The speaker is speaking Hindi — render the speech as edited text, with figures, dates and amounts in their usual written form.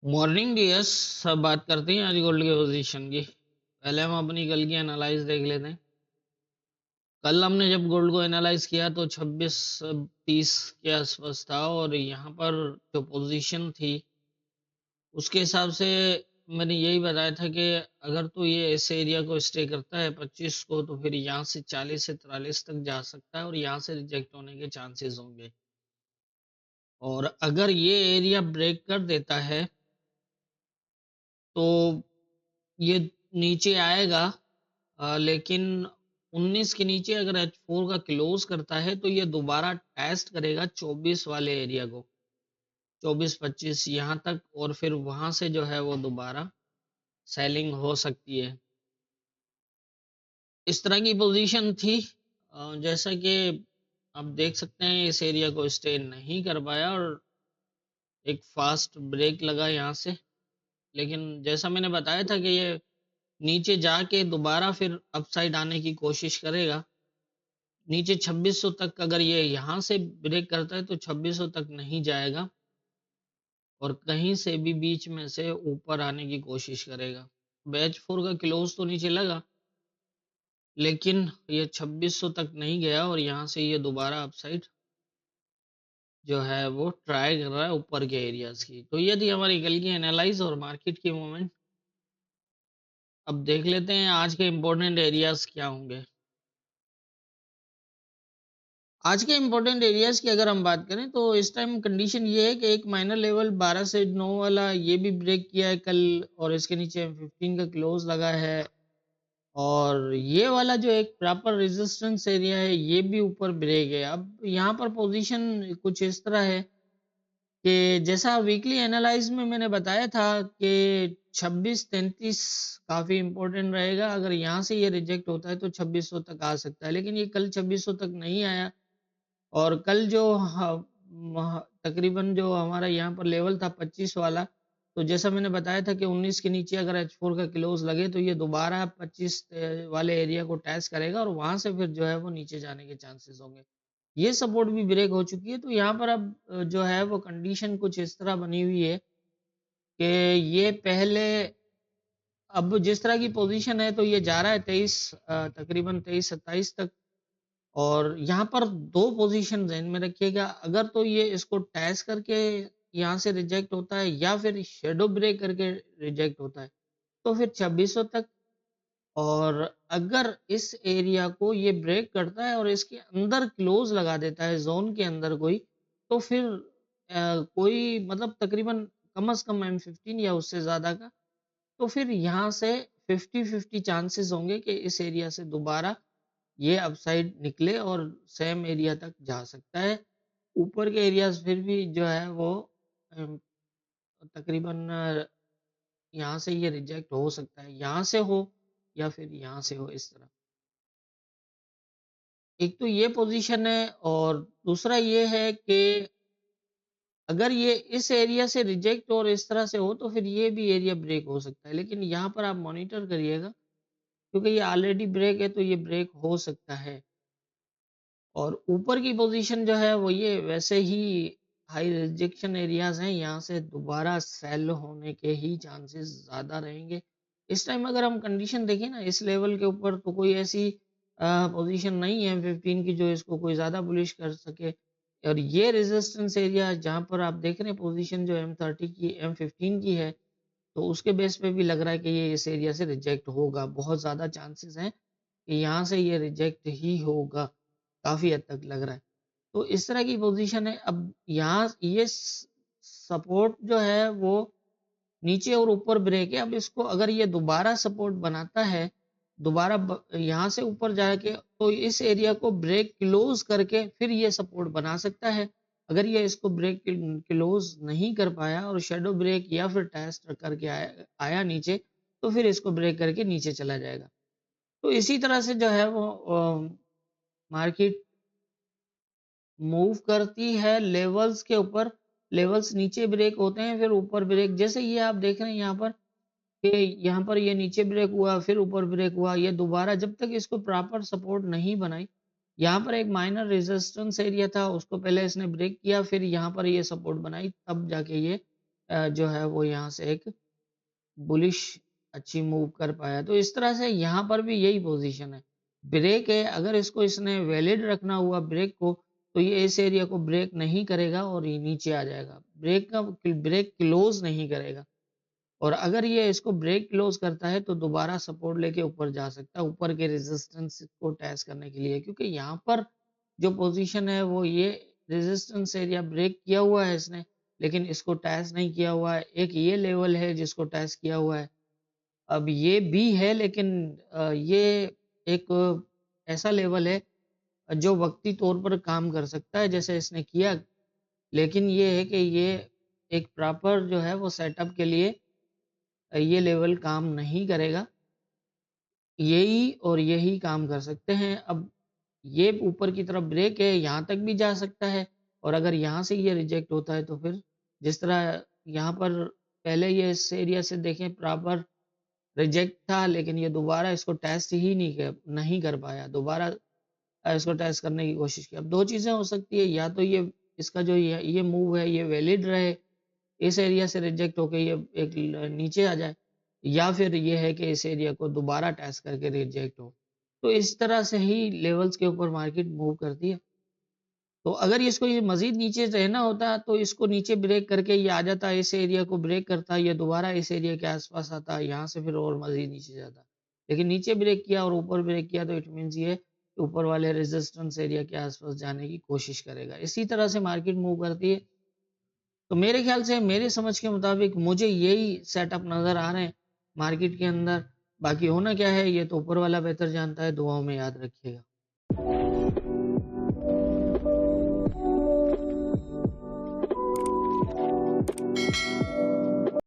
Morning dears. सब बात करते हैं आज गोल्ड के पोजीशन की। पहले हम अपनी कल की एनालाइज देख लेते हैं। कल हमने जब गोल्ड को एनालाइज किया तो 26-30 के आसपास था, और यहाँ पर जो पोजीशन थी उसके हिसाब से मैंने यही बताया था कि अगर तो ये इस एरिया को स्टे करता है 25 को, तो फिर यहाँ से 40 से 43 तक जा सकता है और यहाँ से रिजेक्ट होने के चांसेस होंगे। और अगर ये एरिया ब्रेक कर देता है तो ये नीचे आएगा। लेकिन 19 के नीचे अगर H4 का क्लोज करता है तो ये दोबारा टेस्ट करेगा 24 वाले एरिया को, 24-25 यहाँ तक, और फिर वहां से जो है वो दोबारा सेलिंग हो सकती है। इस तरह की पोजीशन थी। जैसा कि आप देख सकते हैं इस एरिया को स्टे नहीं कर पाया और एक फास्ट ब्रेक लगा यहाँ से। लेकिन जैसा मैंने बताया था कि ये नीचे जाके दोबारा फिर अपसाइड आने की कोशिश करेगा। नीचे 2600 तक अगर ये यहाँ से ब्रेक करता है तो 2600 तक नहीं जाएगा और कहीं से भी बीच में से ऊपर आने की कोशिश करेगा। बैच 4 का क्लोज तो नीचे लगा, लेकिन ये 2600 तक नहीं गया और यहाँ से ये दोबारा अपसाइड जो है वो ट्राई कर रहा है ऊपर के एरियाज की। तो ये थी हमारी कल की एनालाइज और मार्केट की मूवमेंट। अब देख लेते हैं आज के इम्पोर्टेंट एरियाज क्या होंगे। आज के इम्पोर्टेंट एरियाज की अगर हम बात करें तो इस टाइम कंडीशन ये है कि एक माइनर लेवल 12 से 9 वाला ये भी ब्रेक किया है कल, और इसके नीचे M15 का क्लोज लगा है। और ये वाला जो एक प्रॉपर रेजिस्टेंस एरिया है ये भी ऊपर ब्रेक है। अब यहाँ पर पोजीशन कुछ इस तरह है कि जैसा वीकली एनालाइज में मैंने बताया था कि 26-33 काफी इंपॉर्टेंट रहेगा। अगर यहाँ से ये रिजेक्ट होता है तो 2600 तक आ सकता है, लेकिन ये कल 2600 तक नहीं आया। और कल जो तकरीबन जो हमारा यहाँ पर लेवल था 25 वाला, तो जैसा मैंने बताया था कि 19 के नीचे अगर H4 का क्लोज लगे तो ये दोबारा 25 वाले एरिया को टेस्ट करेगा और वहां से फिर जो है वो नीचे जाने के चांसेस होंगे। ये सपोर्ट भी ब्रेक हो चुकी है, तो यहाँ पर अब जो है वो कंडीशन कुछ इस तरह बनी हुई है कि ये पहले, अब जिस तरह की पोजीशन है तो ये जा रहा है 23 तकरीबन 23-27 तक। और यहाँ पर दो पोजीशन ध्यान में रखिएगा, अगर तो ये इसको टैच करके यहाँ से रिजेक्ट होता है या फिर शेडो ब्रेक करके रिजेक्ट होता है तो फिर 2600 तक। और अगर इस एरिया को ये ब्रेक करता है और इसके अंदर क्लोज लगा देता है जोन के अंदर कोई, तो फिर कोई मतलब तकरीबन कम से कम M15 या उससे ज्यादा का, तो फिर यहाँ से 50-50 चांसेस होंगे कि इस एरिया से दोबारा ये अपसाइड निकले और सेम एरिया तक जा सकता है। ऊपर के एरियाज फिर भी जो है वो अम, तकरीबन यहाँ से ये रिजेक्ट हो सकता है, यहाँ से हो या फिर यहाँ से हो, इस तरह। एक तो ये पोजीशन है, और दूसरा ये है कि अगर ये इस एरिया से रिजेक्ट और इस तरह से हो तो फिर ये भी एरिया ब्रेक हो सकता है। लेकिन यहाँ पर आप मॉनिटर करिएगा क्योंकि ये ऑलरेडी ब्रेक है तो ये ब्रेक हो सकता है। और ऊपर की पोजीशन जो है वो ये वैसे ही हाई रिजेक्शन एरियाज हैं, यहाँ से दोबारा सेल होने के ही चांसेस ज्यादा रहेंगे। इस टाइम अगर हम कंडीशन देखें ना इस लेवल के ऊपर, तो कोई ऐसी पोजीशन नहीं है 15 की जो इसको कोई ज्यादा बुलिश कर सके। और ये रेजिस्टेंस एरिया जहाँ पर आप देख रहे हैं पोजीशन जो M30 की M15 की है, तो उसके बेस पे भी लग रहा है कि ये इस एरिया से रिजेक्ट होगा। बहुत ज्यादा चांसेस हैं कि यहाँ से ये रिजेक्ट ही होगा, काफी हद तक लग रहा है। तो इस तरह की पोजीशन है। अब यहाँ ये सपोर्ट जो है वो नीचे और ऊपर ब्रेक है। अब इसको अगर ये दोबारा सपोर्ट बनाता है, दोबारा यहाँ से ऊपर जाके, तो इस एरिया को ब्रेक क्लोज करके फिर ये सपोर्ट बना सकता है। अगर ये इसको ब्रेक क्लोज नहीं कर पाया और शेडो ब्रेक या फिर टेस्ट करके आया नीचे, तो फिर इसको ब्रेक करके नीचे चला जाएगा। तो इसी तरह से जो है वो मार्केट मूव करती है लेवल्स के ऊपर। लेवल्स नीचे ब्रेक होते हैं फिर ऊपर ब्रेक, जैसे ये आप देख रहे हैं यहाँ पर कि यहाँ पर ये नीचे ब्रेक हुआ फिर ऊपर ब्रेक हुआ, ये दोबारा जब तक इसको प्रॉपर सपोर्ट नहीं बनाई। यहाँ पर एक माइनर रेजिस्टेंस एरिया था, उसको पहले इसने ब्रेक किया, फिर यहाँ पर ये सपोर्ट बनाई, तब जाके ये जो है वो यहाँ से एक बुलिश अच्छी मूव कर पाया। तो इस तरह से यहाँ पर भी यही पोज़ीशन है। ब्रेक है, अगर इसने वैलिड रखना हुआ ब्रेक को, तो ये इस एरिया को ब्रेक नहीं करेगा और ये नीचे आ जाएगा। ब्रेक क्लोज़ नहीं करेगा। और अगर ये इसको ब्रेक क्लोज़ करता है तो दोबारा सपोर्ट लेके ऊपर जा सकता है, ऊपर के रेजिस्टेंस को टेस्ट करने के लिए। क्योंकि यहाँ पर जो पोज़ीशन है वो ये रेजिस्टेंस एरिया ब्रेक किया हुआ है इसने, लेकिन इसको टेस्ट नहीं किया हुआ है। एक ये लेवल है जिसको टेस्ट किया हुआ है। अब ये भी है, लेकिन ये एक ऐसा लेवल है जो वक़्ती तौर पर काम कर सकता है जैसे इसने किया। लेकिन ये है कि ये एक प्रॉपर जो है वो सेटअप के लिए ये लेवल काम नहीं करेगा। यही और यही काम कर सकते हैं। अब ये ऊपर की तरफ ब्रेक है, यहाँ तक भी जा सकता है और अगर यहाँ से ये रिजेक्ट होता है तो फिर जिस तरह यहाँ पर पहले ये इस एरिया से देखें प्रॉपर रिजेक्ट था, लेकिन ये दोबारा इसको टेस्ट ही नहीं कर पाया। दोबारा इसको टेस्ट करने की कोशिश की। अब 2 चीज़ें हो सकती है, या तो ये इसका जो ये मूव है ये वैलिड रहे, इस एरिया से रिजेक्ट होके ये एक नीचे आ जाए, या फिर ये है कि इस एरिया को दोबारा टेस्ट करके रिजेक्ट हो। तो इस तरह से ही लेवल्स के ऊपर मार्केट मूव करती है। तो अगर इसको ये मज़ीद नीचे रहना होता तो इसको नीचे ब्रेक करके ये आ जाता, इस एरिया को ब्रेक करता, ये दोबारा इस एरिया के आस-पास आता, यहाँ से फिर और मज़ीद नीचे जाता। लेकिन नीचे ब्रेक किया और ऊपर ब्रेक किया तो इट मीन्स ये ऊपर वाले रेजिस्टेंस एरिया के आस-पास जाने की कोशिश करेगा। इसी तरह से मार्केट मूव करती है। तो मेरे ख़्याल से मेरी समझ के मुताबिक मुझे यही सेटअप नज़र आ रहे हैं मार्केट के अंदर। बाकी होना क्या है ये तो ऊपर वाला बेहतर जानता है, दुआओं में याद रखिएगा।